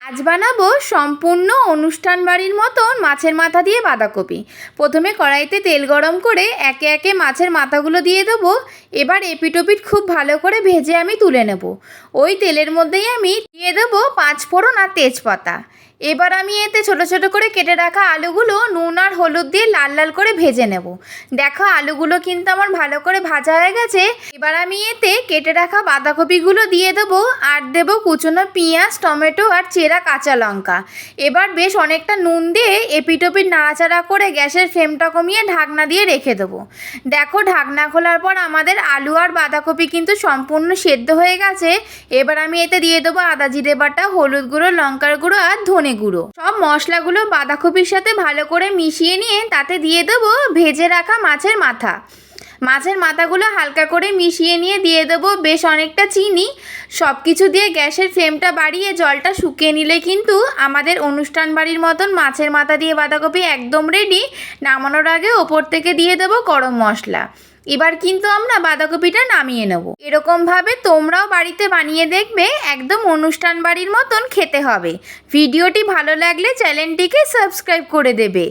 আজ বানাবো সম্পূর্ণ অনুষ্ঠান বাড়ির মতন মাছের মাথা দিয়ে বাঁধাকপি। প্রথমে কড়াইতে তেল গরম করে একে একে মাছের মাথাগুলো দিয়ে দেবো। এবার এপিটোপিট খুব ভালো করে ভেজে আমি তুলে নেব। ওই তেলের মধ্যেই আমি দিয়ে দেবো 5 ফোড়ন আর তেজপাতা। এবার আমি এতে ছোট ছোট করে কেটে রাখা আলুগুলো নুন আর হলুদ দিয়ে লাল লাল করে ভেজে নেব। দেখো আলুগুলো কিন্তু আমার ভালো করে ভাজা হয়ে গেছে। এবার আমি এতে কেটে রাখা বাঁধাকপিগুলো দিয়ে দেবো আর দেবো কুচনো পেঁয়াজ, টমেটো আর চেরা কাঁচা লঙ্কা। এবার বেশ অনেকটা নুন দিয়ে এপিটোপিট নাড়াচাড়া করে গ্যাসের ফ্লেমটা কমিয়ে ঢাকনা দিয়ে রেখে দেবো। দেখো ঢাকনা খোলার পর আমাদের আলু আর বাঁধাকপি কিন্তু সম্পূর্ণ সেদ্ধ হয়ে গেছে। এবার আমি এতে দিয়ে দেবো আদা জিরে বাটা, হলুদ গুঁড়ো, লঙ্কার গুঁড়ো আর ধনে গুঁড়ো। সব মশলাগুলো বাঁধাকপির সাথে ভালো করে মিশিয়ে নিয়ে তাতে দিয়ে দেবো ভেজে রাখা মাছের মাথা। মাছের মাথাগুলো হালকা করে মিশিয়ে নিয়ে দিয়ে দেবো বেশ অনেকটা চিনি। সব কিছু দিয়ে গ্যাসের ফ্লেমটা বাড়িয়ে জলটা শুকিয়ে নিলে কিন্তু আমাদের অনুষ্ঠান বাড়ির মতন মাছের মাথা দিয়ে বাঁধাকপি একদম রেডি। নামানোর আগে ওপর থেকে দিয়ে দেবো গরম মশলা। এবার কিন্তু আমরা বাঁধাকপিটা নামিয়ে নেব। এরকমভাবে তোমরাও বাড়িতে বানিয়ে দেখবে, একদম অনুষ্ঠান বাড়ির মতন খেতে হবে। ভিডিওটি ভালো লাগলে চ্যানেলটিকে সাবস্ক্রাইব করে দেবে।